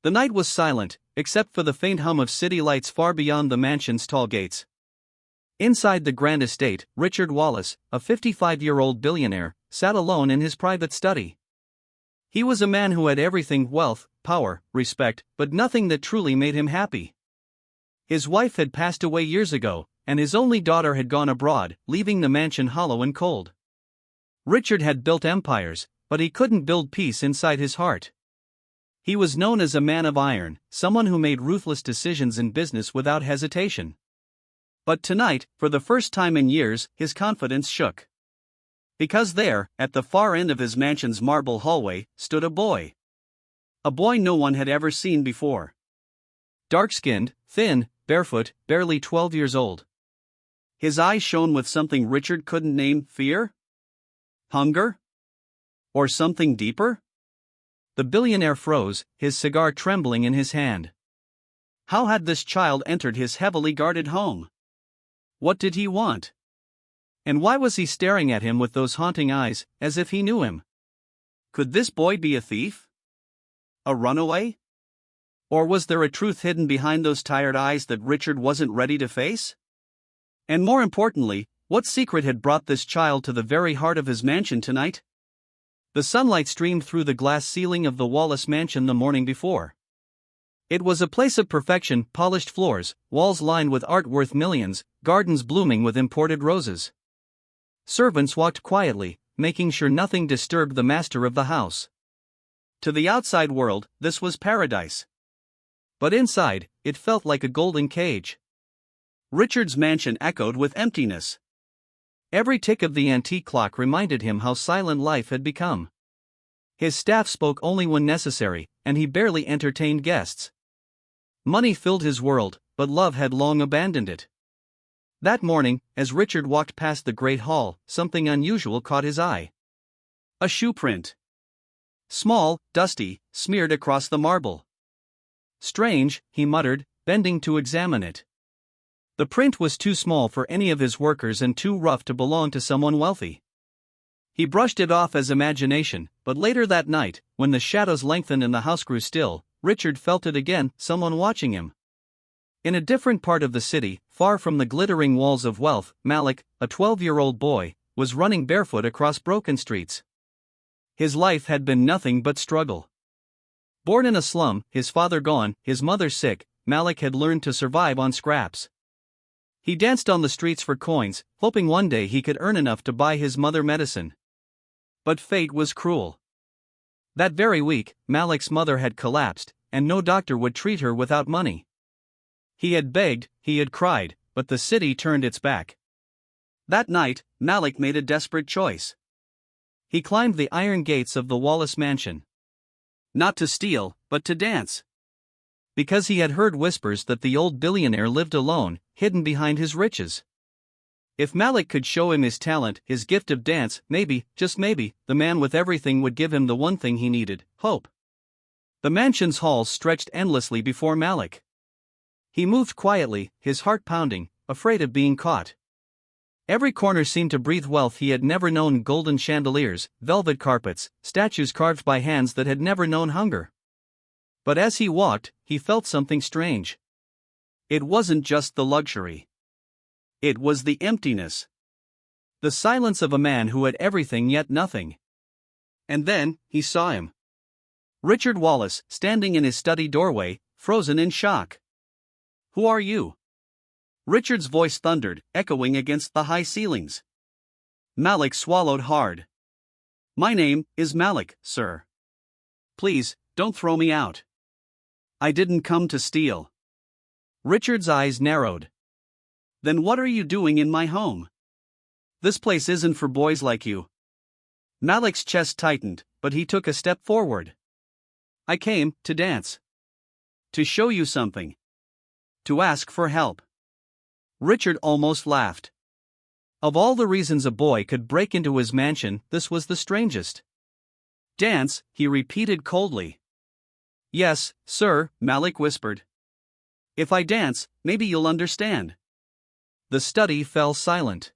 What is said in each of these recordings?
The night was silent, except for the faint hum of city lights far beyond the mansion's tall gates. Inside the grand estate, Richard Wallace, a 55-year-old billionaire, sat alone in his private study. He was a man who had everything: wealth, power, respect, but nothing that truly made him happy. His wife had passed away years ago, and his only daughter had gone abroad, leaving the mansion hollow and cold. Richard had built empires, but he couldn't build peace inside his heart. He was known as a man of iron, someone who made ruthless decisions in business without hesitation. But tonight, for the first time in years, his confidence shook. Because there, at the far end of his mansion's marble hallway, stood a boy. A boy no one had ever seen before. Dark-skinned, thin, barefoot, barely 12 years old. His eyes shone with something Richard couldn't name: fear? Hunger? Or something deeper? The billionaire froze, his cigar trembling in his hand. How had this child entered his heavily guarded home? What did he want? And why was he staring at him with those haunting eyes, as if he knew him? Could this boy be a thief? A runaway? Or was there a truth hidden behind those tired eyes that Richard wasn't ready to face? And more importantly, what secret had brought this child to the very heart of his mansion tonight? The sunlight streamed through the glass ceiling of the Wallace mansion the morning before. It was a place of perfection: polished floors, walls lined with art worth millions, gardens blooming with imported roses. Servants walked quietly, making sure nothing disturbed the master of the house. To the outside world, this was paradise. But inside, it felt like a golden cage. Richard's mansion echoed with emptiness. Every tick of the antique clock reminded him how silent life had become. His staff spoke only when necessary, and he barely entertained guests. Money filled his world, but love had long abandoned it. That morning, as Richard walked past the great hall, something unusual caught his eye. A shoe print. Small, dusty, smeared across the marble. Strange, he muttered, bending to examine it. The print was too small for any of his workers and too rough to belong to someone wealthy. He brushed it off as imagination, but later that night, when the shadows lengthened and the house grew still, Richard felt it again: someone watching him. In a different part of the city, far from the glittering walls of wealth, Malik, a 12-year-old boy, was running barefoot across broken streets. His life had been nothing but struggle. Born in a slum, his father gone, his mother sick, Malik had learned to survive on scraps. He danced on the streets for coins, hoping one day he could earn enough to buy his mother medicine. But fate was cruel. That very week, Malik's mother had collapsed, and no doctor would treat her without money. He had begged, he had cried, but the city turned its back. That night, Malik made a desperate choice. He climbed the iron gates of the Wallace mansion. Not to steal, but to dance. Because he had heard whispers that the old billionaire lived alone, hidden behind his riches. If Malik could show him his talent, his gift of dance, maybe, just maybe, the man with everything would give him the one thing he needed: hope. The mansion's halls stretched endlessly before Malik. He moved quietly, his heart pounding, afraid of being caught. Every corner seemed to breathe wealth he had never known: golden chandeliers, velvet carpets, statues carved by hands that had never known hunger. But as he walked, he felt something strange. It wasn't just the luxury. It was the emptiness. The silence of a man who had everything yet nothing. And then, he saw him. Richard Wallace, standing in his study doorway, frozen in shock. "Who are you?" Richard's voice thundered, echoing against the high ceilings. Malik swallowed hard. "My name is Malik, sir. Please, don't throw me out. I didn't come to steal." Richard's eyes narrowed. "Then what are you doing in my home? This place isn't for boys like you." Malik's chest tightened, but he took a step forward. "I came to dance. To show you something. To ask for help." Richard almost laughed. Of all the reasons a boy could break into his mansion, this was the strangest. "Dance," he repeated coldly. "Yes, sir," Malik whispered. "If I dance, maybe you'll understand." The study fell silent.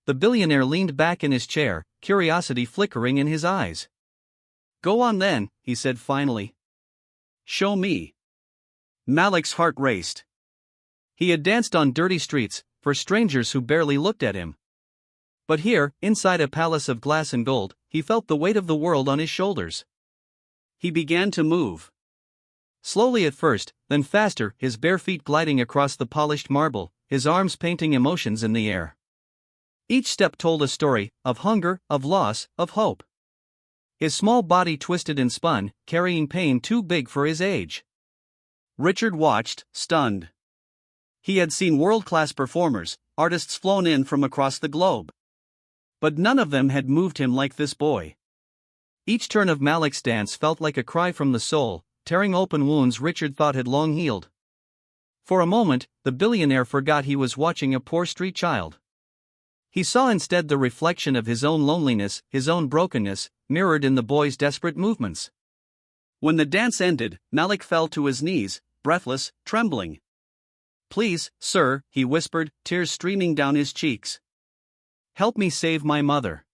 The billionaire leaned back in his chair, curiosity flickering in his eyes. "Go on then," he said finally. show me. Malik's heart raced. He had danced on dirty streets, for strangers who barely looked at him. But here, inside a palace of glass and gold, he felt the weight of the world on his shoulders. He began to move. Slowly at first, then faster, his bare feet gliding across the polished marble, his arms painting emotions in the air. Each step told a story, of hunger, of loss, of hope. His small body twisted and spun, carrying pain too big for his age. Richard watched, stunned. He had seen world-class performers, artists flown in from across the globe. But none of them had moved him like this boy. Each turn of Malik's dance felt like a cry from the soul, tearing open wounds Richard thought had long healed. For a moment, the billionaire forgot he was watching a poor street child. He saw instead the reflection of his own loneliness, his own brokenness, mirrored in the boy's desperate movements. When the dance ended, Malik fell to his knees, breathless, trembling. "Please, sir," he whispered, tears streaming down his cheeks. "Help me save my mother.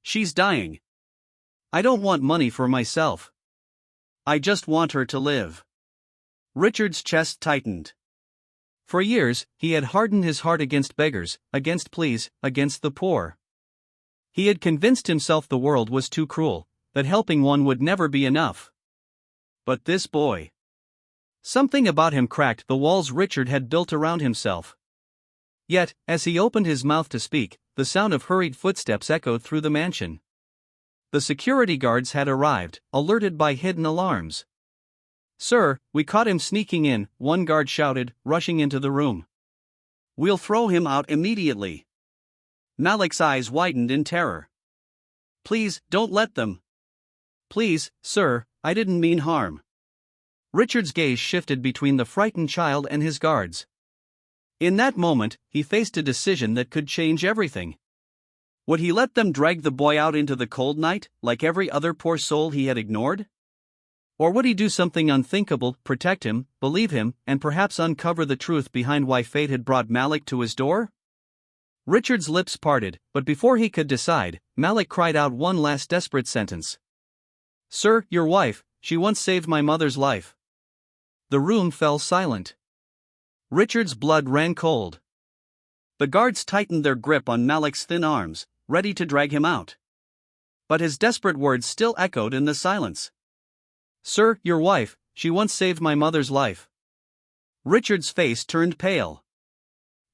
She's dying. I don't want money for myself. I just want her to live." Richard's chest tightened. For years, he had hardened his heart against beggars, against pleas, against the poor. He had convinced himself the world was too cruel, that helping one would never be enough. But this boy. Something about him cracked the walls Richard had built around himself. Yet, as he opened his mouth to speak, the sound of hurried footsteps echoed through the mansion. The security guards had arrived, alerted by hidden alarms. "Sir, we caught him sneaking in," one guard shouted, rushing into the room. "We'll throw him out immediately." Malik's eyes widened in terror. "Please, don't let them." "Please, sir, I didn't mean harm." Richard's gaze shifted between the frightened child and his guards. In that moment, he faced a decision that could change everything. Would he let them drag the boy out into the cold night, like every other poor soul he had ignored? Or would he do something unthinkable, protect him, believe him, and perhaps uncover the truth behind why fate had brought Malik to his door? Richard's lips parted, but before he could decide, Malik cried out one last desperate sentence. "Sir, your wife, she once saved my mother's life." The room fell silent. Richard's blood ran cold. The guards tightened their grip on Malik's thin arms, ready to drag him out. But his desperate words still echoed in the silence. "Sir, your wife, she once saved my mother's life." Richard's face turned pale.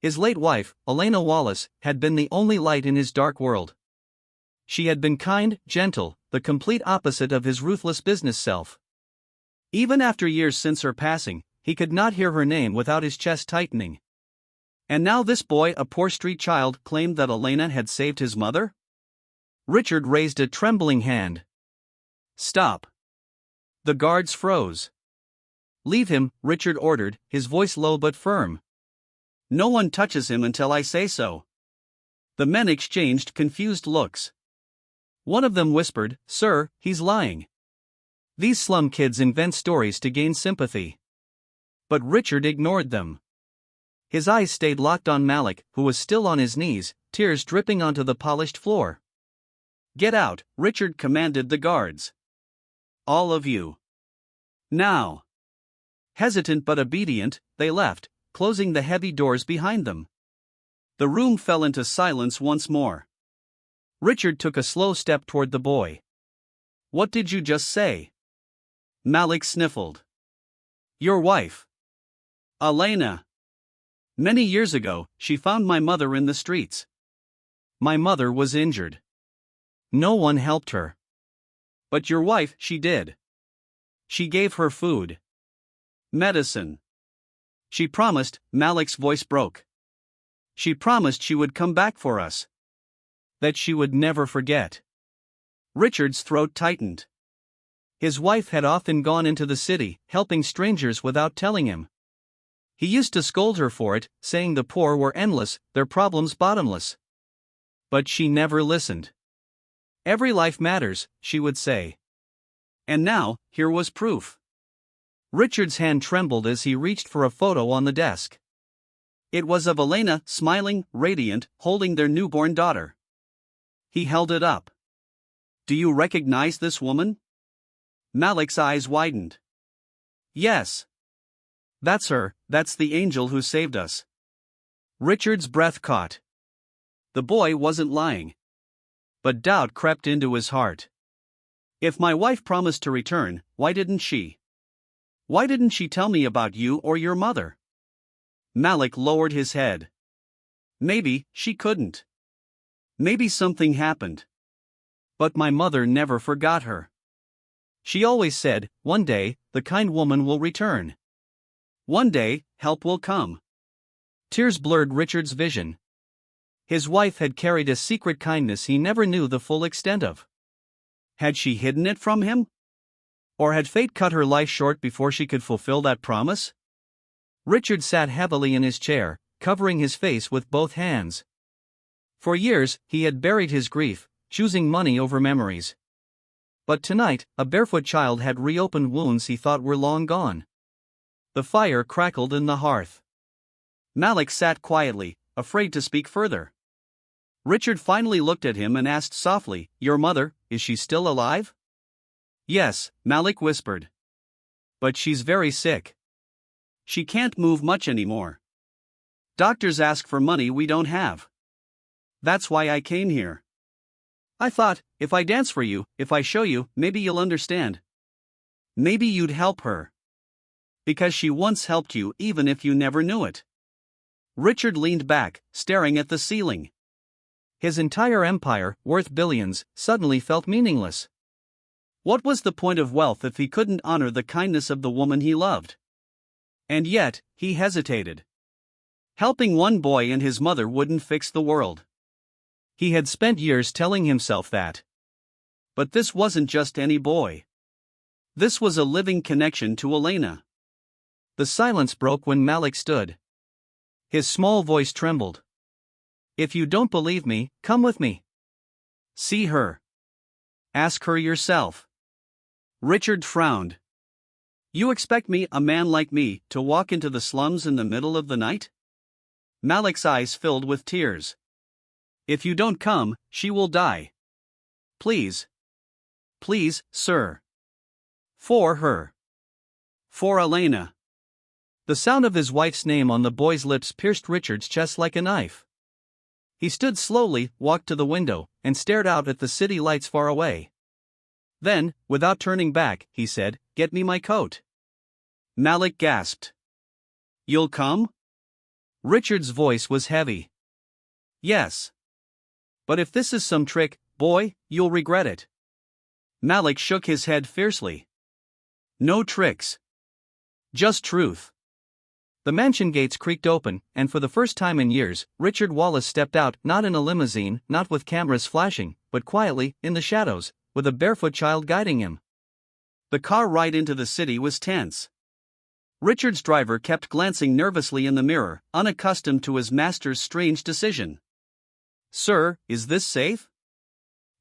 His late wife, Elena Wallace, had been the only light in his dark world. She had been kind, gentle, the complete opposite of his ruthless business self. Even after years since her passing, he could not hear her name without his chest tightening. And now this boy, a poor street child, claimed that Elena had saved his mother? Richard raised a trembling hand. "Stop." The guards froze. "Leave him," Richard ordered, his voice low but firm. "No one touches him until I say so." The men exchanged confused looks. One of them whispered, "Sir, he's lying. These slum kids invent stories to gain sympathy." But Richard ignored them. His eyes stayed locked on Malik, who was still on his knees, tears dripping onto the polished floor. "Get out," Richard commanded the guards. "All of you. Now." Hesitant but obedient, they left, closing the heavy doors behind them. The room fell into silence once more. Richard took a slow step toward the boy. "What did you just say?" Malik sniffled. "Your wife. Elena. Many years ago, she found my mother in the streets. My mother was injured. No one helped her. But your wife, she did. She gave her food. Medicine. She promised," Malik's voice broke. "She promised she would come back for us. That she would never forget." Richard's throat tightened. His wife had often gone into the city, helping strangers without telling him. He used to scold her for it, saying the poor were endless, their problems bottomless. But she never listened. "Every life matters," she would say. And now, here was proof. Richard's hand trembled as he reached for a photo on the desk. It was of Elena, smiling, radiant, holding their newborn daughter. He held it up. "Do you recognize this woman?" Malik's eyes widened. Yes. That's her, that's the angel who saved us. Richard's breath caught. The boy wasn't lying. But doubt crept into his heart. If my wife promised to return, why didn't she? Why didn't she tell me about you or your mother? Malik lowered his head. Maybe she couldn't. Maybe something happened. But my mother never forgot her. She always said, one day, the kind woman will return. One day, help will come. Tears blurred Richard's vision. His wife had carried a secret kindness he never knew the full extent of. Had she hidden it from him? Or had fate cut her life short before she could fulfill that promise? Richard sat heavily in his chair, covering his face with both hands. For years, he had buried his grief, choosing money over memories. But tonight, a barefoot child had reopened wounds he thought were long gone. The fire crackled in the hearth. Malik sat quietly, afraid to speak further. Richard finally looked at him and asked softly, "Your mother, is she still alive?" "Yes," Malik whispered. "But she's very sick. She can't move much anymore. Doctors ask for money we don't have. That's why I came here. I thought, if I dance for you, if I show you, maybe you'll understand. Maybe you'd help her. Because she once helped you even if you never knew it." Richard leaned back, staring at the ceiling. His entire empire, worth billions, suddenly felt meaningless. What was the point of wealth if he couldn't honor the kindness of the woman he loved? And yet, he hesitated. Helping one boy and his mother wouldn't fix the world. He had spent years telling himself that. But this wasn't just any boy. This was a living connection to Elena. The silence broke when Malik stood. His small voice trembled. "If you don't believe me, come with me. See her. Ask her yourself." Richard frowned. "You expect me, a man like me, to walk into the slums in the middle of the night?" Malik's eyes filled with tears. "If you don't come, she will die. Please. Please, sir. For her. For Elena." The sound of his wife's name on the boy's lips pierced Richard's chest like a knife. He stood slowly, walked to the window, and stared out at the city lights far away. Then, without turning back, he said, "Get me my coat." Malik gasped. "You'll come?" Richard's voice was heavy. "Yes. But if this is some trick, boy, you'll regret it." Malik shook his head fiercely. "No tricks. Just truth." The mansion gates creaked open, and for the first time in years, Richard Wallace stepped out, not in a limousine, not with cameras flashing, but quietly, in the shadows, with a barefoot child guiding him. The car ride into the city was tense. Richard's driver kept glancing nervously in the mirror, unaccustomed to his master's strange decision. "Sir, is this safe?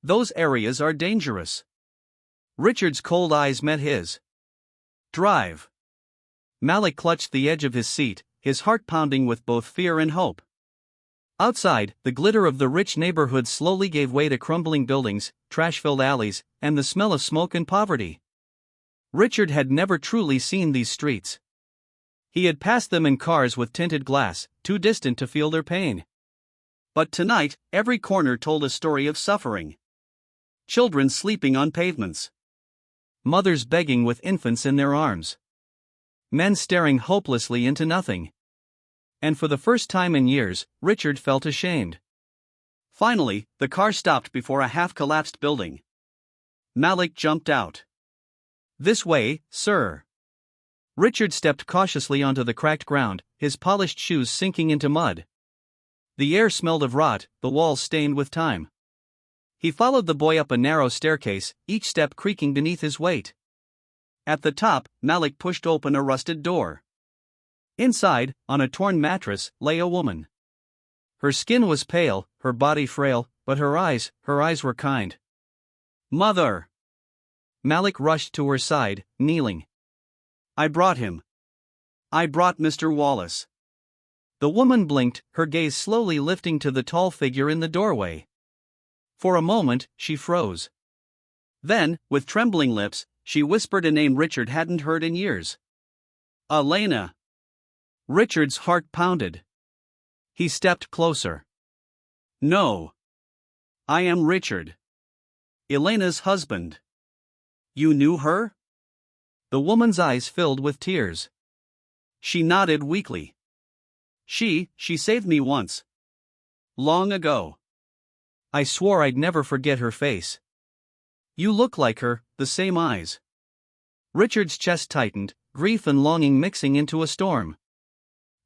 Those areas are dangerous." Richard's cold eyes met his. "Drive." Malik clutched the edge of his seat, his heart pounding with both fear and hope. Outside, the glitter of the rich neighborhood slowly gave way to crumbling buildings, trash-filled alleys, and the smell of smoke and poverty. Richard had never truly seen these streets. He had passed them in cars with tinted glass, too distant to feel their pain. But tonight, every corner told a story of suffering. Children sleeping on pavements. Mothers begging with infants in their arms. Men staring hopelessly into nothing. And for the first time in years, Richard felt ashamed. Finally, the car stopped before a half-collapsed building. Malik jumped out. "This way, sir." Richard stepped cautiously onto the cracked ground, his polished shoes sinking into mud. The air smelled of rot, the walls stained with time. He followed the boy up a narrow staircase, each step creaking beneath his weight. At the top, Malik pushed open a rusted door. Inside, on a torn mattress, lay a woman. Her skin was pale, her body frail, but her eyes were kind. "Mother!" Malik rushed to her side, kneeling. "I brought him. I brought Mr. Wallace." The woman blinked, her gaze slowly lifting to the tall figure in the doorway. For a moment, she froze. Then, with trembling lips, she whispered a name Richard hadn't heard in years. Elena! Richard's heart pounded. He stepped closer. No. I am Richard. Elena's husband. You knew her? The woman's eyes filled with tears. She nodded weakly. She saved me once. Long ago. I swore I'd never forget her face. You look like her, the same eyes. Richard's chest tightened, grief and longing mixing into a storm.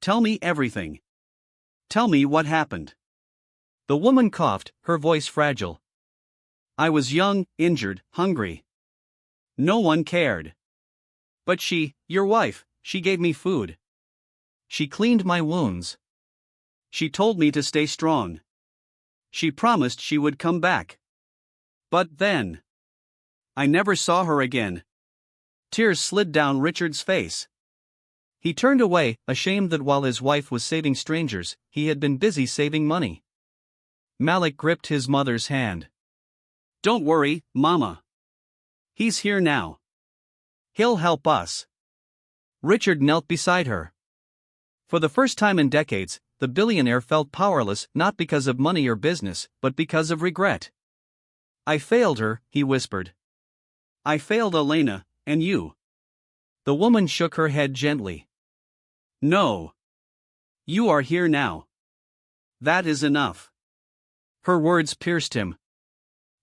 Tell me everything. Tell me what happened. The woman coughed, her voice fragile. I was young, injured, hungry. No one cared. But she, your wife, she gave me food. She cleaned my wounds. She told me to stay strong. She promised she would come back. But then, I never saw her again. Tears slid down Richard's face. He turned away, ashamed that while his wife was saving strangers, he had been busy saving money. Malik gripped his mother's hand. Don't worry, Mama. He's here now. He'll help us. Richard knelt beside her. For the first time in decades, the billionaire felt powerless not because of money or business, but because of regret. I failed her, he whispered. I failed Elena, and you. The woman shook her head gently. No. You are here now. That is enough. Her words pierced him.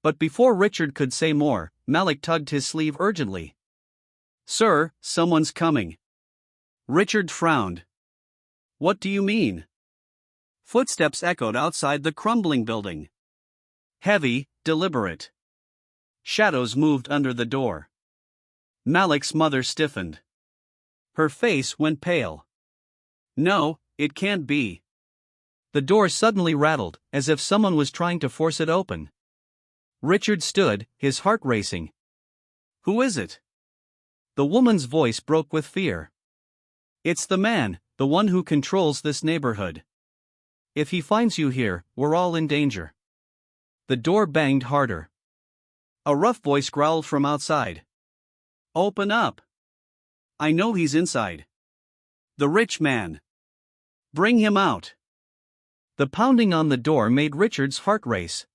But before Richard could say more, Malik tugged his sleeve urgently. Sir, someone's coming. Richard frowned. What do you mean? Footsteps echoed outside the crumbling building. Heavy, deliberate. Shadows moved under the door. Malik's mother stiffened. Her face went pale. No, it can't be. The door suddenly rattled, as if someone was trying to force it open. Richard stood, his heart racing. Who is it? The woman's voice broke with fear. It's the man, the one who controls this neighborhood. If he finds you here, we're all in danger. The door banged harder. A rough voice growled from outside. Open up. I know he's inside. The rich man. Bring him out. The pounding on the door made Richard's heart race.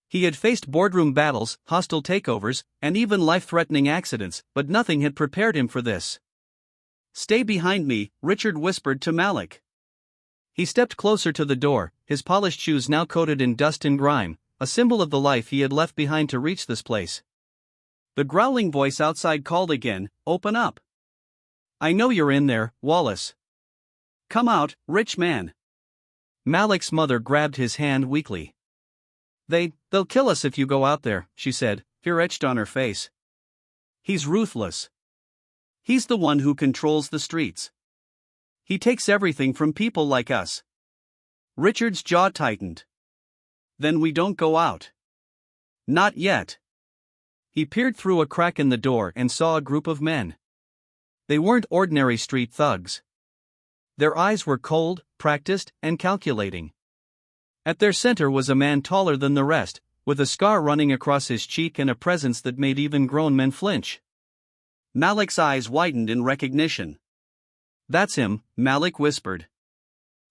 He had faced boardroom battles, hostile takeovers, and even life-threatening accidents, but nothing had prepared him for this. Stay behind me, Richard whispered to Malik. He stepped closer to the door, his polished shoes now coated in dust and grime, a symbol of the life he had left behind to reach this place. The growling voice outside called again, Open up. I know you're in there, Wallace. Come out, rich man. Malik's mother grabbed his hand weakly. They'll kill us if you go out there, she said, fear etched on her face. He's ruthless. He's the one who controls the streets. He takes everything from people like us. Richard's jaw tightened. Then we don't go out. Not yet. He peered through a crack in the door and saw a group of men. They weren't ordinary street thugs. Their eyes were cold, practiced, and calculating. At their center was a man taller than the rest, with a scar running across his cheek and a presence that made even grown men flinch. Malik's eyes widened in recognition. That's him, Malik whispered.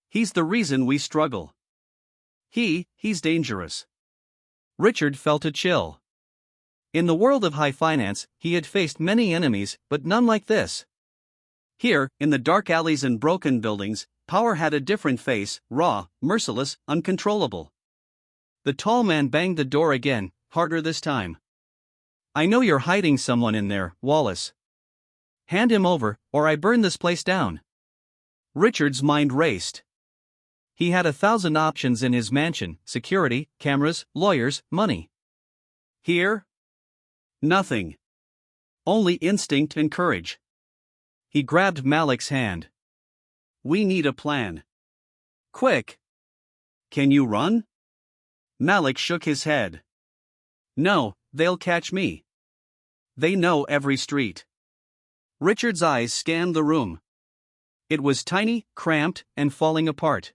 He's the reason we struggle. He's dangerous. Richard felt a chill. In the world of high finance, he had faced many enemies, but none like this. Here, in the dark alleys and broken buildings, power had a different face, raw, merciless, uncontrollable. The tall man banged the door again, harder this time. I know you're hiding someone in there, Wallace. Hand him over, or I burn this place down. Richard's mind raced. He had 1,000 options in his mansion: security, cameras, lawyers, money. Here? Nothing. Only instinct and courage. He grabbed Malik's hand. We need a plan. Quick. Can you run? Malik shook his head. No, they'll catch me. They know every street. Richard's eyes scanned the room. It was tiny, cramped, and falling apart.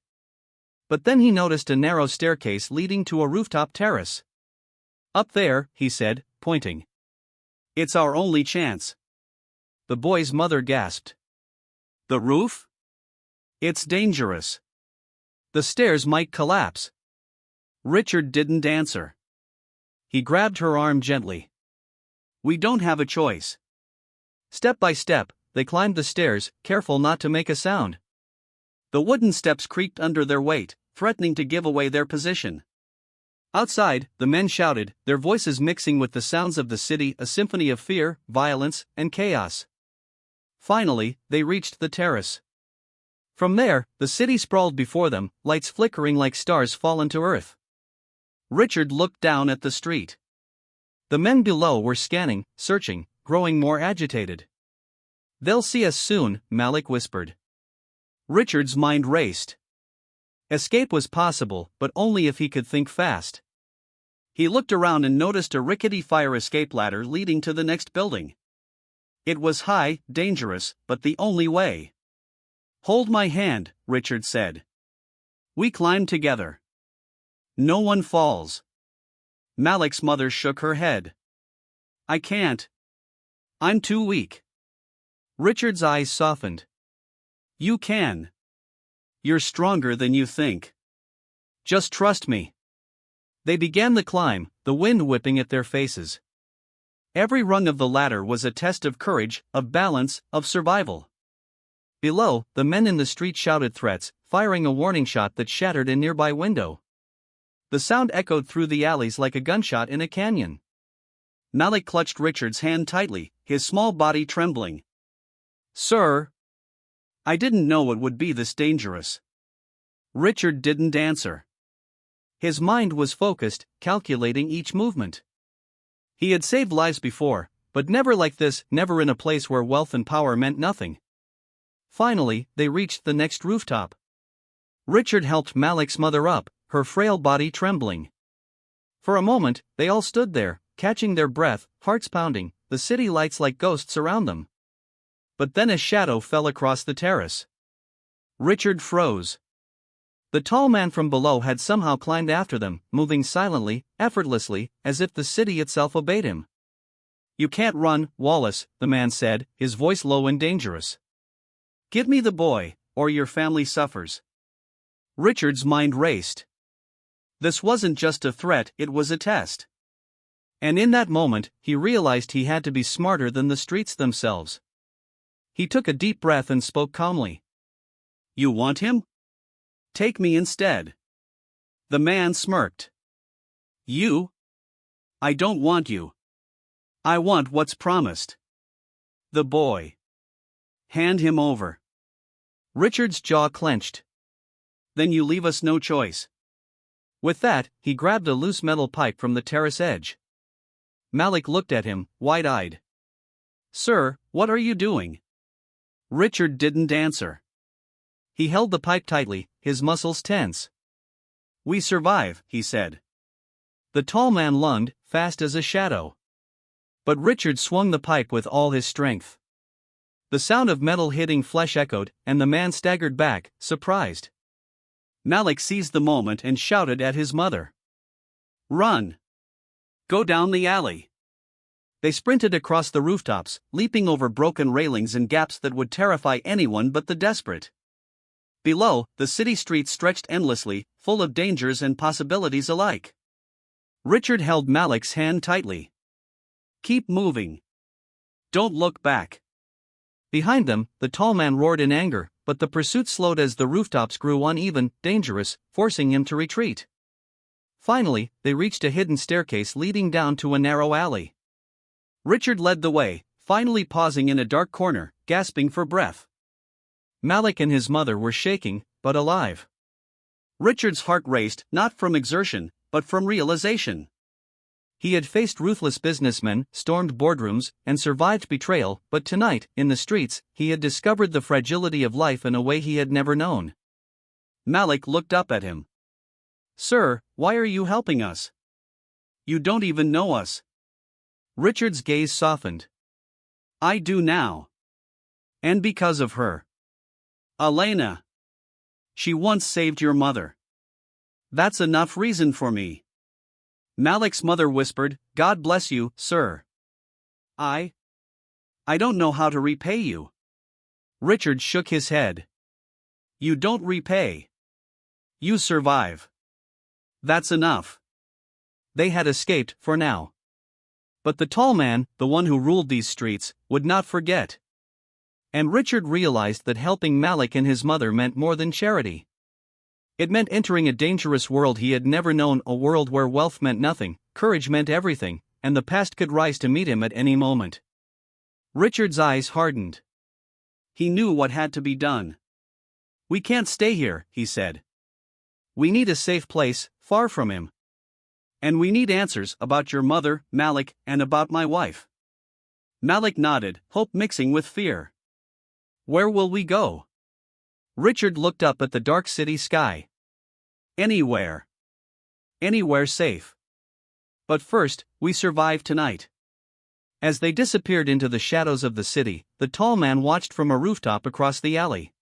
But then he noticed a narrow staircase leading to a rooftop terrace. Up there, he said, pointing. It's our only chance. The boy's mother gasped. The roof? It's dangerous. The stairs might collapse. Richard didn't answer. He grabbed her arm gently. We don't have a choice. Step by step, they climbed the stairs, careful not to make a sound. The wooden steps creaked under their weight, threatening to give away their position. Outside, the men shouted, their voices mixing with the sounds of the city, a symphony of fear, violence, and chaos. Finally, they reached the terrace. From there, the city sprawled before them, lights flickering like stars fallen to earth. Richard looked down at the street. The men below were scanning, searching, growing more agitated. They'll see us soon, Malik whispered. Richard's mind raced. Escape was possible, but only if he could think fast. He looked around and noticed a rickety fire escape ladder leading to the next building. It was high, dangerous, but the only way. Hold my hand, Richard said. We climbed together. No one falls. Malik's mother shook her head. I can't. I'm too weak. Richard's eyes softened. You can. You're stronger than you think. Just trust me. They began the climb, the wind whipping at their faces. Every rung of the ladder was a test of courage, of balance, of survival. Below, the men in the street shouted threats, firing a warning shot that shattered a nearby window. The sound echoed through the alleys like a gunshot in a canyon. Malik clutched Richard's hand tightly, his small body trembling. Sir! I didn't know it would be this dangerous. Richard didn't answer. His mind was focused, calculating each movement. He had saved lives before, but never like this, never in a place where wealth and power meant nothing. Finally, they reached the next rooftop. Richard helped Malik's mother up, her frail body trembling. For a moment, they all stood there, catching their breath, hearts pounding, the city lights like ghosts around them. But then a shadow fell across the terrace. Richard froze. The tall man from below had somehow climbed after them, moving silently, effortlessly, as if the city itself obeyed him. You can't run, Wallace, the man said, his voice low and dangerous. Give me the boy, or your family suffers. Richard's mind raced. This wasn't just a threat, it was a test. And in that moment, he realized he had to be smarter than the streets themselves. He took a deep breath and spoke calmly. You want him? Take me instead. The man smirked. You? I don't want you. I want what's promised. The boy. Hand him over. Richard's jaw clenched. Then you leave us no choice. With that, he grabbed a loose metal pipe from the terrace edge. Malik looked at him, wide-eyed. Sir, what are you doing? Richard didn't answer. He held the pipe tightly, his muscles tense. We survive, he said. The tall man lunged, fast as a shadow. But Richard swung the pipe with all his strength. The sound of metal hitting flesh echoed, and the man staggered back, surprised. Malik seized the moment and shouted at his mother. Run! Go down the alley! They sprinted across the rooftops, leaping over broken railings and gaps that would terrify anyone but the desperate. Below, the city streets stretched endlessly, full of dangers and possibilities alike. Richard held Malik's hand tightly. Keep moving. Don't look back. Behind them, the tall man roared in anger, but the pursuit slowed as the rooftops grew uneven, dangerous, forcing him to retreat. Finally, they reached a hidden staircase leading down to a narrow alley. Richard led the way, finally pausing in a dark corner, gasping for breath. Malik and his mother were shaking, but alive. Richard's heart raced, not from exertion, but from realization. He had faced ruthless businessmen, stormed boardrooms, and survived betrayal, but tonight, in the streets, he had discovered the fragility of life in a way he had never known. Malik looked up at him. Sir, why are you helping us? You don't even know us. Richard's gaze softened. I do now. And because of her. Elena. She once saved your mother. That's enough reason for me. Malik's mother whispered, God bless you, sir. I don't know how to repay you. Richard shook his head. You don't repay. You survive. That's enough. They had escaped, for now. But the tall man, the one who ruled these streets, would not forget. And Richard realized that helping Malik and his mother meant more than charity. It meant entering a dangerous world he had never known, a world where wealth meant nothing, courage meant everything, and the past could rise to meet him at any moment. Richard's eyes hardened. He knew what had to be done. We can't stay here, he said. We need a safe place, far from him. And we need answers about your mother, Malik, and about my wife. Malik nodded, hope mixing with fear. Where will we go? Richard looked up at the dark city sky. Anywhere. Anywhere safe. But first, we survive tonight. As they disappeared into the shadows of the city, the tall man watched from a rooftop across the alley.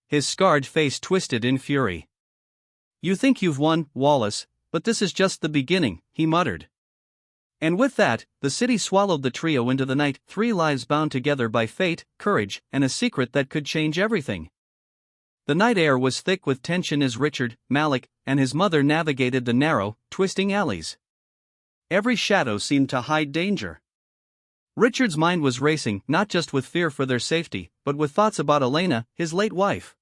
His scarred face twisted in fury. You think you've won, Wallace, but this is just the beginning, he muttered. And with that, the city swallowed the trio into the night, 3 lives bound together by fate, courage, and a secret that could change everything. The night air was thick with tension as Richard, Malik, and his mother navigated the narrow, twisting alleys. Every shadow seemed to hide danger. Richard's mind was racing, not just with fear for their safety, but with thoughts about Elena, his late wife.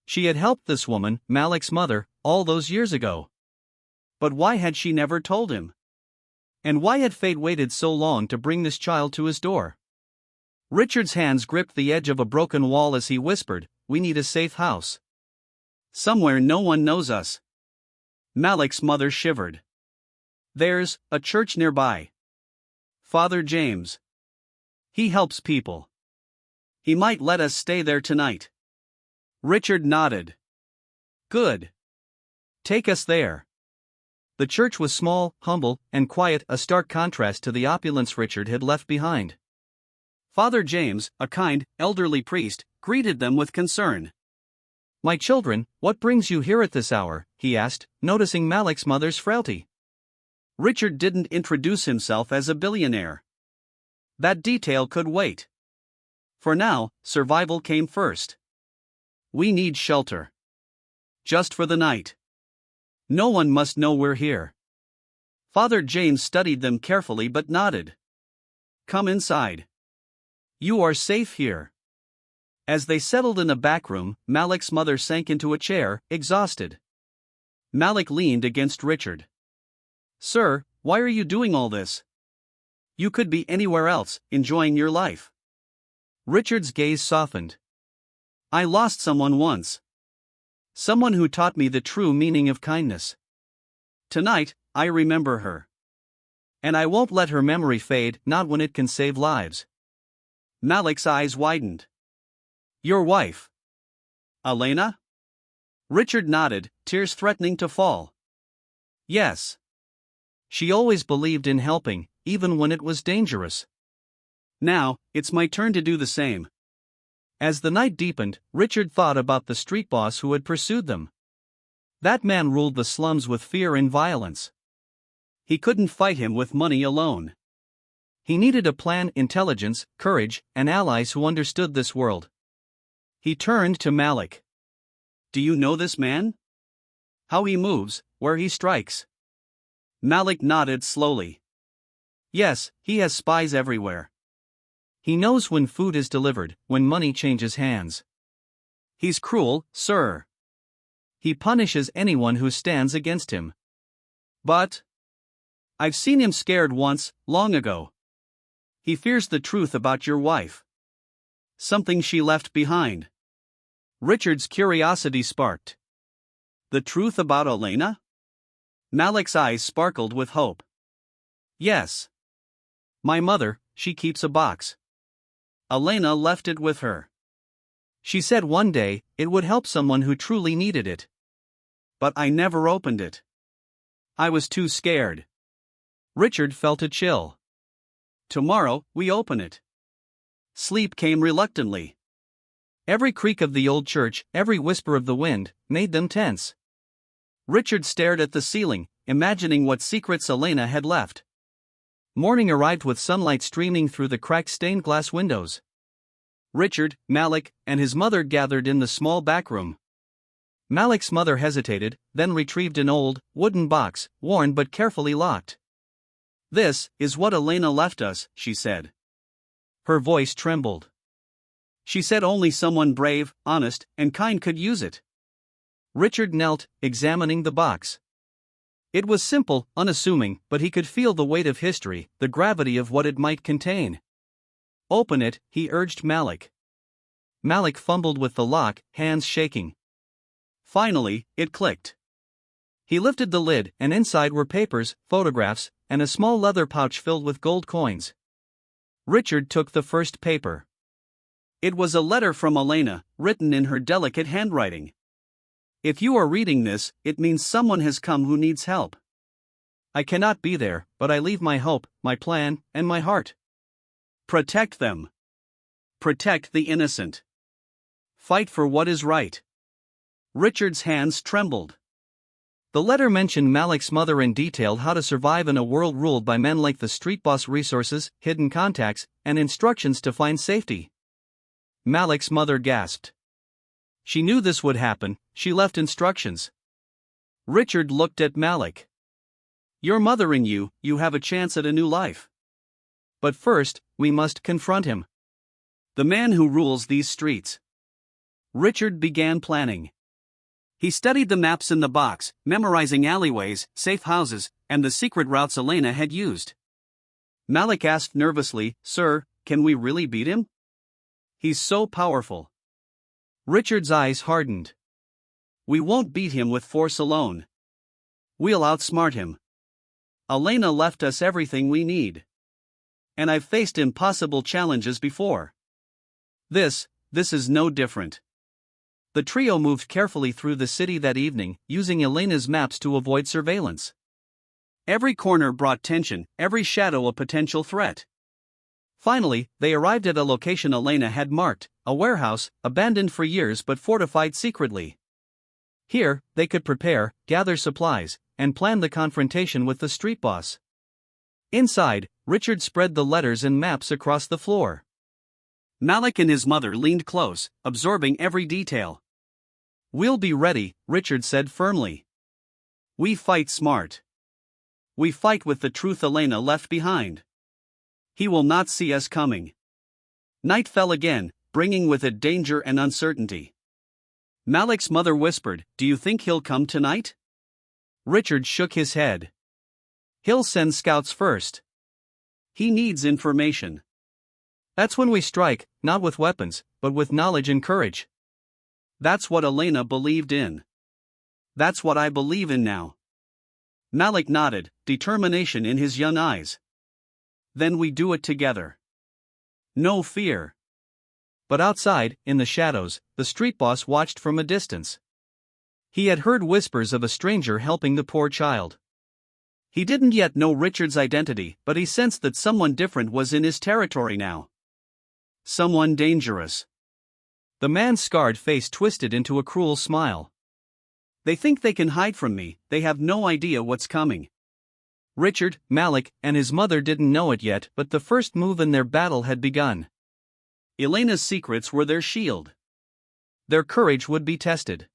She had helped this woman, Malik's mother, all those years ago. But why had she never told him? And why had fate waited so long to bring this child to his door? Richard's hands gripped the edge of a broken wall as he whispered, we need a safe house. Somewhere no one knows us. Malik's mother shivered. There's a church nearby. Father James. He helps people. He might let us stay there tonight. Richard nodded. Good. Take us there. The church was small, humble, and quiet, a stark contrast to the opulence Richard had left behind. Father James, a kind, elderly priest, greeted them with concern. My children, what brings you here at this hour? He asked, noticing Malik's mother's frailty. Richard didn't introduce himself as a billionaire. That detail could wait. For now, survival came first. We need shelter. Just for the night. No one must know we're here. Father James studied them carefully but nodded. Come inside. You are safe here. As they settled in a back room, Malik's mother sank into a chair, exhausted. Malik leaned against Richard. Sir, why are you doing all this? You could be anywhere else, enjoying your life. Richard's gaze softened. I lost someone once. Someone who taught me the true meaning of kindness. Tonight, I remember her. And I won't let her memory fade, not when it can save lives. Malik's eyes widened. Your wife. Elena? Richard nodded, tears threatening to fall. Yes. She always believed in helping, even when it was dangerous. Now, it's my turn to do the same. As the night deepened, Richard thought about the street boss who had pursued them. That man ruled the slums with fear and violence. He couldn't fight him with money alone. He needed a plan, intelligence, courage, and allies who understood this world. He turned to Malik. Do you know this man? How he moves, where he strikes? Malik nodded slowly. Yes, he has spies everywhere. He knows when food is delivered, when money changes hands. He's cruel, sir. He punishes anyone who stands against him. But I've seen him scared once, long ago. He fears the truth about your wife. Something she left behind. Richard's curiosity sparked. The truth about Elena? Malik's eyes sparkled with hope. Yes. My mother, she keeps a box. Elena left it with her. She said one day, it would help someone who truly needed it. But I never opened it. I was too scared. Richard felt a chill. Tomorrow, we open it. Sleep came reluctantly. Every creak of the old church, every whisper of the wind, made them tense. Richard stared at the ceiling, imagining what secrets Elena had left. Morning arrived with sunlight streaming through the cracked stained glass windows. Richard, Malik, and his mother gathered in the small back room. Malik's mother hesitated, then retrieved an old, wooden box, worn but carefully locked. "This is what Elena left us," she said. Her voice trembled. "She said only someone brave, honest, and kind could use it." Richard knelt, examining the box. It was simple, unassuming, but he could feel the weight of history, the gravity of what it might contain. "Open it," he urged Malik. Malik fumbled with the lock, hands shaking. Finally, it clicked. He lifted the lid, and inside were papers, photographs, and a small leather pouch filled with gold coins. Richard took the first paper. It was a letter from Elena, written in her delicate handwriting. "If you are reading this, it means someone has come who needs help. I cannot be there, but I leave my hope, my plan, and my heart. Protect them. Protect the innocent. Fight for what is right." Richard's hands trembled. The letter mentioned Malik's mother and detailed how to survive in a world ruled by men like the street boss, resources, hidden contacts, and instructions to find safety. Malik's mother gasped. She knew this would happen, she left instructions. Richard looked at Malik. "Your mother and you have a chance at a new life. But first, we must confront him. The man who rules these streets." Richard began planning. He studied the maps in the box, memorizing alleyways, safe houses, and the secret routes Elena had used. Malik asked nervously, "Sir, can we really beat him? He's so powerful." Richard's eyes hardened. "We won't beat him with force alone. We'll outsmart him. Elena left us everything we need. And I've faced impossible challenges before. This is no different." The trio moved carefully through the city that evening, using Elena's maps to avoid surveillance. Every corner brought tension, every shadow a potential threat. Finally, they arrived at a location Elena had marked, a warehouse, abandoned for years but fortified secretly. Here, they could prepare, gather supplies, and plan the confrontation with the street boss. Inside, Richard spread the letters and maps across the floor. Malik and his mother leaned close, absorbing every detail. "We'll be ready," Richard said firmly. "We fight smart. We fight with the truth Elena left behind. He will not see us coming." Night fell again, bringing with it danger and uncertainty. Malik's mother whispered, "Do you think he'll come tonight?" Richard shook his head. "He'll send scouts first. He needs information. That's when we strike, not with weapons, but with knowledge and courage. That's what Elena believed in. That's what I believe in now." Malik nodded, determination in his young eyes. "Then we do it together. No fear." But outside, in the shadows, the street boss watched from a distance. He had heard whispers of a stranger helping the poor child. He didn't yet know Richard's identity, but he sensed that someone different was in his territory now. Someone dangerous. The man's scarred face twisted into a cruel smile. "They think they can hide from me, they have no idea what's coming." Richard, Malik, and his mother didn't know it yet, but the first move in their battle had begun. Elena's secrets were their shield. Their courage would be tested.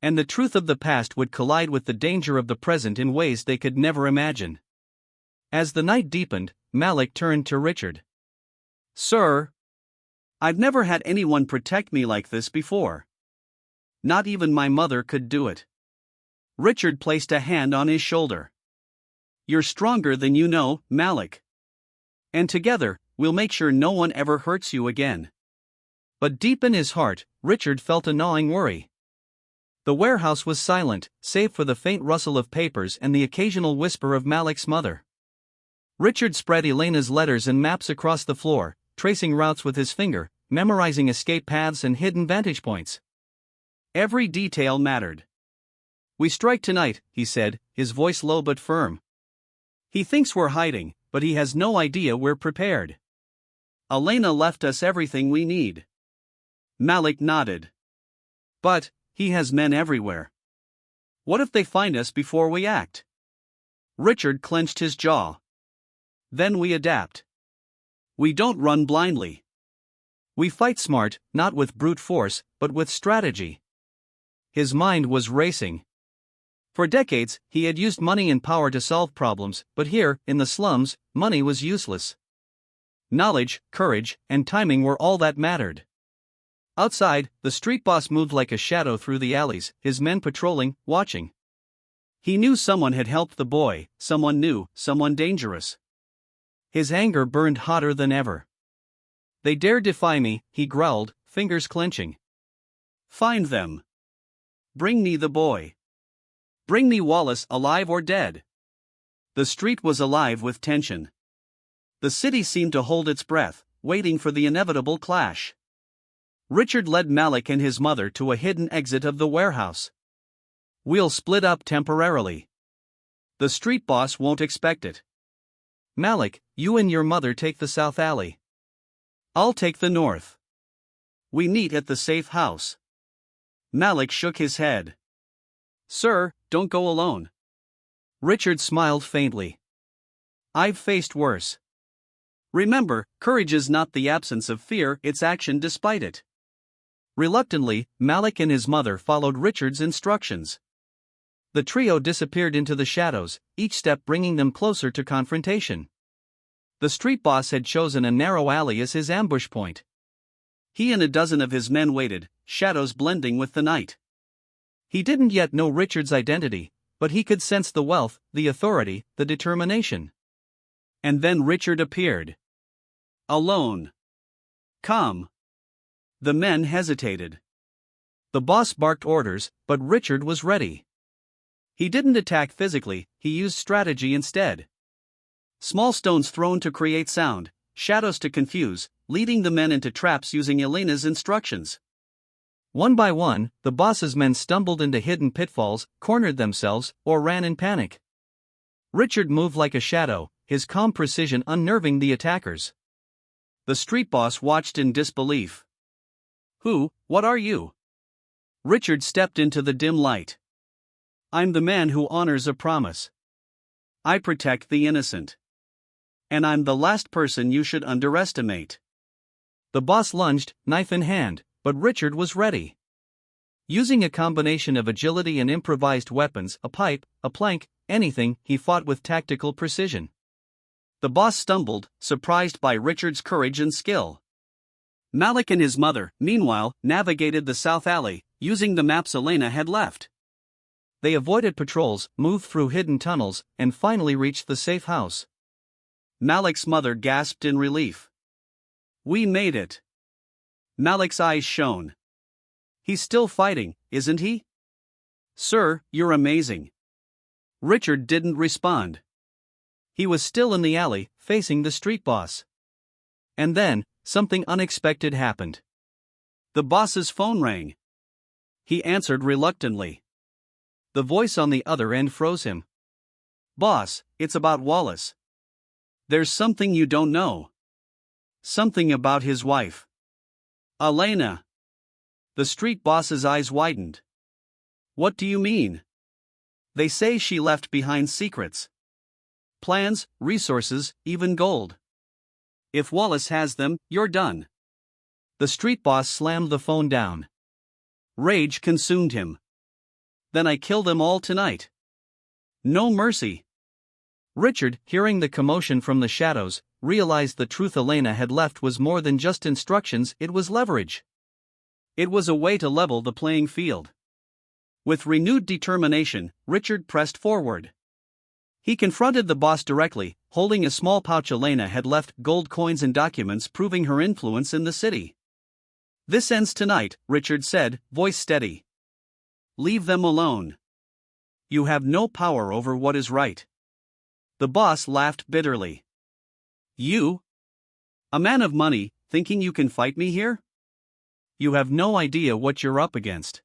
And the truth of the past would collide with the danger of the present in ways they could never imagine. As the night deepened, Malik turned to Richard. "Sir, I've never had anyone protect me like this before. Not even my mother could do it." Richard placed a hand on his shoulder. "You're stronger than you know, Malik. And together, we'll make sure no one ever hurts you again." But deep in his heart, Richard felt a gnawing worry. The warehouse was silent, save for the faint rustle of papers and the occasional whisper of Malik's mother. Richard spread Elena's letters and maps across the floor, tracing routes with his finger, memorizing escape paths and hidden vantage points. Every detail mattered. "We strike tonight," he said, his voice low but firm. "He thinks we're hiding, but he has no idea we're prepared. Elena left us everything we need." Malik nodded. "But he has men everywhere. What if they find us before we act?" Richard clenched his jaw. "Then we adapt. We don't run blindly. We fight smart, not with brute force, but with strategy. His mind was racing. For decades, he had used money and power to solve problems, but here, in the slums, money was useless. Knowledge, courage, and timing were all that mattered. Outside, the street boss moved like a shadow through the alleys, his men patrolling, watching. He knew someone had helped the boy, someone new, someone dangerous. His anger burned hotter than ever. They dare defy me, he growled, fingers clenching. Find them. Bring me the boy. Bring me Wallace, alive or dead. The street was alive with tension. The city seemed to hold its breath, waiting for the inevitable clash. Richard led Malik and his mother to a hidden exit of the warehouse. We'll split up temporarily. The street boss won't expect it. Malik, you and your mother take the south alley. I'll take the north. We meet at the safe house. Malik shook his head. Sir, don't go alone. Richard smiled faintly. I've faced worse. Remember, courage is not the absence of fear, it's action despite it. Reluctantly, Malik and his mother followed Richard's instructions. The trio disappeared into the shadows, each step bringing them closer to confrontation. The street boss had chosen a narrow alley as his ambush point. He and a dozen of his men waited, shadows blending with the night. He didn't yet know Richard's identity, but he could sense the wealth, the authority, the determination. And then Richard appeared. Alone. Calm. The men hesitated. The boss barked orders, but Richard was ready. He didn't attack physically, he used strategy instead. Small stones thrown to create sound, shadows to confuse, leading the men into traps using Elena's instructions. One by one, the boss's men stumbled into hidden pitfalls, cornered themselves, or ran in panic. Richard moved like a shadow, his calm precision unnerving the attackers. The street boss watched in disbelief. What are you? Richard stepped into the dim light. I'm the man who honors a promise. I protect the innocent. And I'm the last person you should underestimate. The boss lunged, knife in hand, but Richard was ready. Using a combination of agility and improvised weapons, a pipe, a plank, anything, he fought with tactical precision. The boss stumbled, surprised by Richard's courage and skill. Malik and his mother, meanwhile, navigated the south alley, using the maps Elena had left. They avoided patrols, moved through hidden tunnels, and finally reached the safe house. Malik's mother gasped in relief. We made it. Malik's eyes shone. He's still fighting, isn't he? Sir, you're amazing. Richard didn't respond. He was still in the alley, facing the street boss. And then, something unexpected happened. The boss's phone rang. He answered reluctantly. The voice on the other end froze him. Boss, it's about Wallace. There's something you don't know. Something about his wife. Elena. The street boss's eyes widened. What do you mean? They say she left behind secrets. Plans, resources, even gold. If Wallace has them, you're done. The street boss slammed the phone down. Rage consumed him. Then I kill them all tonight. No mercy. Richard, hearing the commotion from the shadows, realized the truth Elena had left was more than just instructions, it was leverage. It was a way to level the playing field. With renewed determination, Richard pressed forward. He confronted the boss directly, holding a small pouch Elena had left, gold coins and documents proving her influence in the city. This ends tonight, Richard said, voice steady. Leave them alone. You have no power over what is right. The boss laughed bitterly. You? A man of money, thinking you can fight me here? You have no idea what you're up against.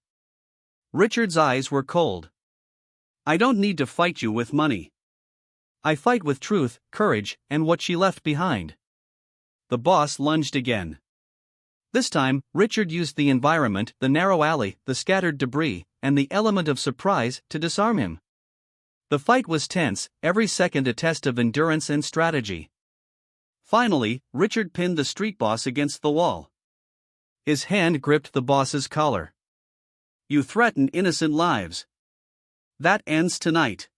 Richard's eyes were cold. I don't need to fight you with money. I fight with truth, courage, and what she left behind. The boss lunged again. This time, Richard used the environment, the narrow alley, the scattered debris, and the element of surprise to disarm him. The fight was tense, every second a test of endurance and strategy. Finally, Richard pinned the street boss against the wall. His hand gripped the boss's collar. You threaten innocent lives. That ends tonight.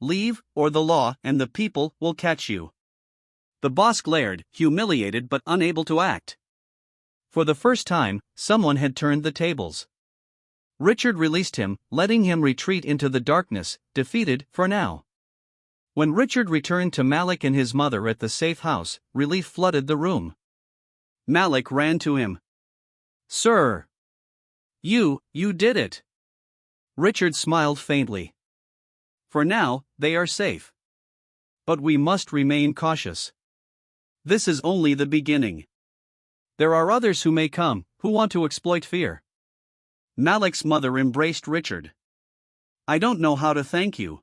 Leave, or the law and the people will catch you. The boss glared, humiliated but unable to act. For the first time, someone had turned the tables. Richard released him, letting him retreat into the darkness, defeated for now. When Richard returned to Malik and his mother at the safe house, relief flooded the room. Malik ran to him. Sir! You did it! Richard smiled faintly. For now, they are safe. But we must remain cautious. This is only the beginning. There are others who may come, who want to exploit fear. Malik's mother embraced Richard. I don't know how to thank you.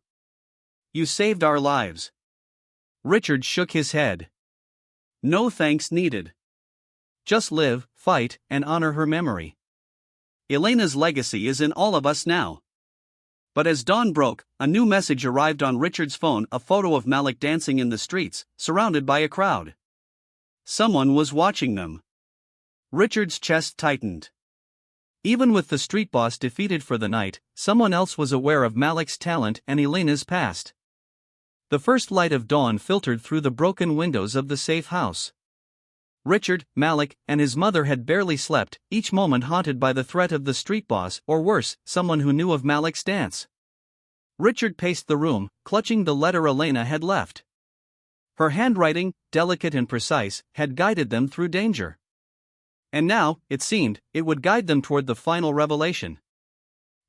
You saved our lives. Richard shook his head. No thanks needed. Just live, fight, and honor her memory. Elena's legacy is in all of us now. But as dawn broke, a new message arrived on Richard's phone, a photo of Malik dancing in the streets, surrounded by a crowd. Someone was watching them. Richard's chest tightened. Even with the street boss defeated for the night, someone else was aware of Malik's talent and Elena's past. The first light of dawn filtered through the broken windows of the safe house. Richard, Malik, and his mother had barely slept, each moment haunted by the threat of the street boss, or worse, someone who knew of Malik's dance. Richard paced the room, clutching the letter Elena had left. Her handwriting, delicate and precise, had guided them through danger. And now, it seemed, it would guide them toward the final revelation.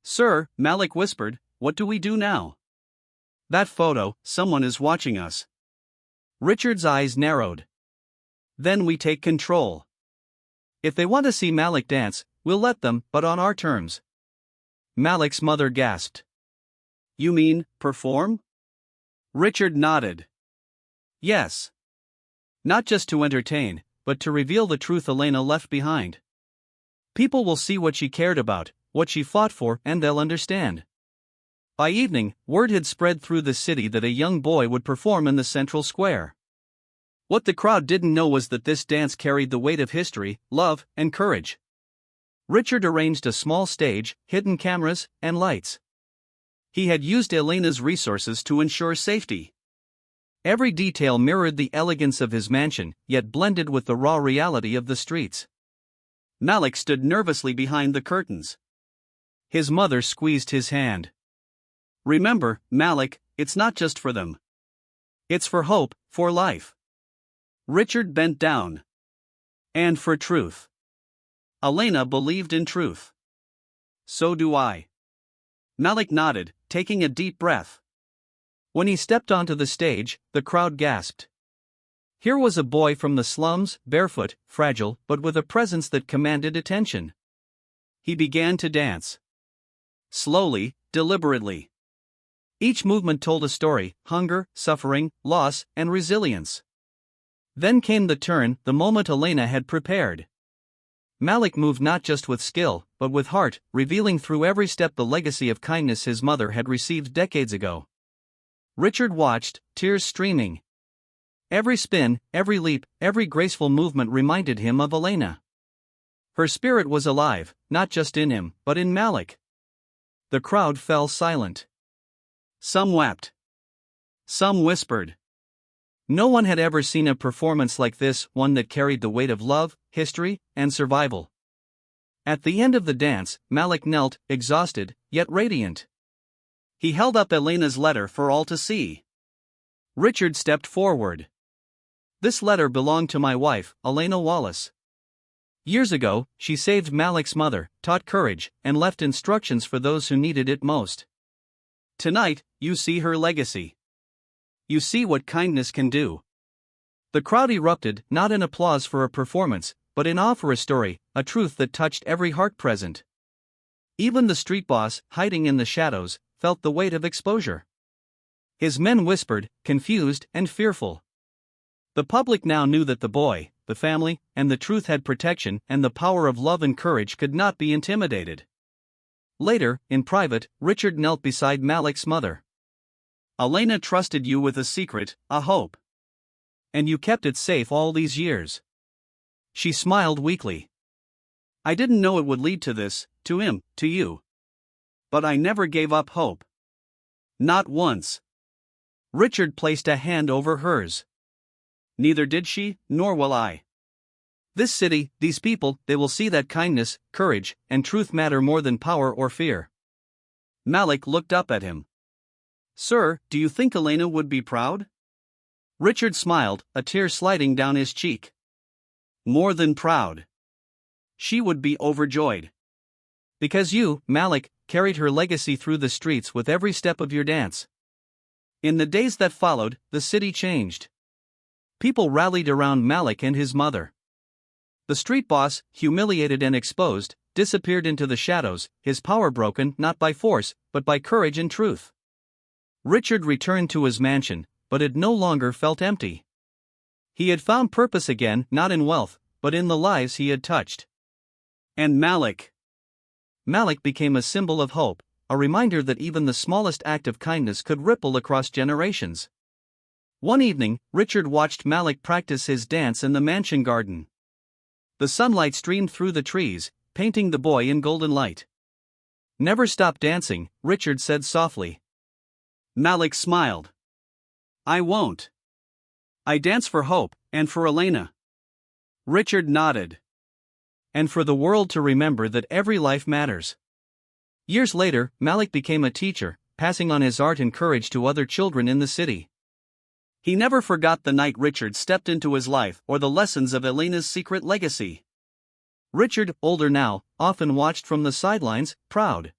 Sir, Malik whispered, what do we do now? That photo, someone is watching us. Richard's eyes narrowed. Then we take control. If they want to see Malik dance, we'll let them, but on our terms. Malik's mother gasped. You mean, perform? Richard nodded. Yes. Not just to entertain, but to reveal the truth Elena left behind. People will see what she cared about, what she fought for, and they'll understand. By evening, word had spread through the city that a young boy would perform in the central square. What the crowd didn't know was that this dance carried the weight of history, love, and courage. Richard arranged a small stage, hidden cameras, and lights. He had used Elena's resources to ensure safety. Every detail mirrored the elegance of his mansion, yet blended with the raw reality of the streets. Malik stood nervously behind the curtains. His mother squeezed his hand. Remember, Malik, it's not just for them. It's for hope, for life. Richard bent down. And for truth. Elena believed in truth. So do I. Malik nodded, taking a deep breath. When he stepped onto the stage, the crowd gasped. Here was a boy from the slums, barefoot, fragile, but with a presence that commanded attention. He began to dance. Slowly, deliberately. Each movement told a story: hunger, suffering, loss, and resilience. Then came the turn, the moment Elena had prepared. Malik moved not just with skill, but with heart, revealing through every step the legacy of kindness his mother had received decades ago. Richard watched, tears streaming. Every spin, every leap, every graceful movement reminded him of Elena. Her spirit was alive, not just in him, but in Malik. The crowd fell silent. Some wept. Some whispered. No one had ever seen a performance like this, one that carried the weight of love, history, and survival. At the end of the dance, Malik knelt, exhausted, yet radiant. He held up Elena's letter for all to see. Richard stepped forward. This letter belonged to my wife, Elena Wallace. Years ago, she saved Malik's mother, taught courage, and left instructions for those who needed it most. Tonight, you see her legacy. You see what kindness can do. The crowd erupted, not in applause for a performance, but in awe for a story, a truth that touched every heart present. Even the street boss, hiding in the shadows, felt the weight of exposure. His men whispered, confused and fearful. The public now knew that the boy, the family, and the truth had protection, and the power of love and courage could not be intimidated. Later, in private, Richard knelt beside Malik's mother. Elena trusted you with a secret, a hope. And you kept it safe all these years. She smiled weakly. I didn't know it would lead to this, to him, to you. But I never gave up hope. Not once. Richard placed a hand over hers. Neither did she, nor will I. This city, these people, they will see that kindness, courage, and truth matter more than power or fear. Malik looked up at him. Sir, do you think Elena would be proud? Richard smiled, a tear sliding down his cheek. More than proud. She would be overjoyed. Because you, Malik, carried her legacy through the streets with every step of your dance. In the days that followed, the city changed. People rallied around Malik and his mother. The street boss, humiliated and exposed, disappeared into the shadows, his power broken not by force, but by courage and truth. Richard returned to his mansion, but it no longer felt empty. He had found purpose again, not in wealth, but in the lives he had touched. And Malik became a symbol of hope, a reminder that even the smallest act of kindness could ripple across generations. One evening, Richard watched Malik practice his dance in the mansion garden. The sunlight streamed through the trees, painting the boy in golden light. Never stop dancing, Richard said softly. Malik smiled. I won't. I dance for hope, and for Elena. Richard nodded. And for the world to remember that every life matters. Years later, Malik became a teacher, passing on his art and courage to other children in the city. He never forgot the night Richard stepped into his life or the lessons of Elena's secret legacy. Richard, older now, often watched from the sidelines, proud.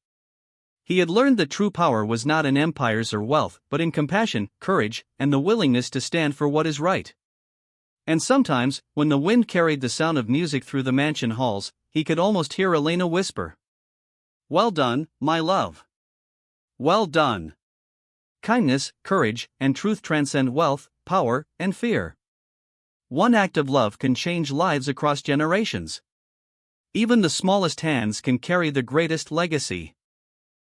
He had learned that true power was not in empires or wealth, but in compassion, courage, and the willingness to stand for what is right. And sometimes, when the wind carried the sound of music through the mansion halls, he could almost hear Elena whisper, "Well done, my love. Well done." Kindness, courage, and truth transcend wealth, power, and fear. One act of love can change lives across generations. Even the smallest hands can carry the greatest legacy.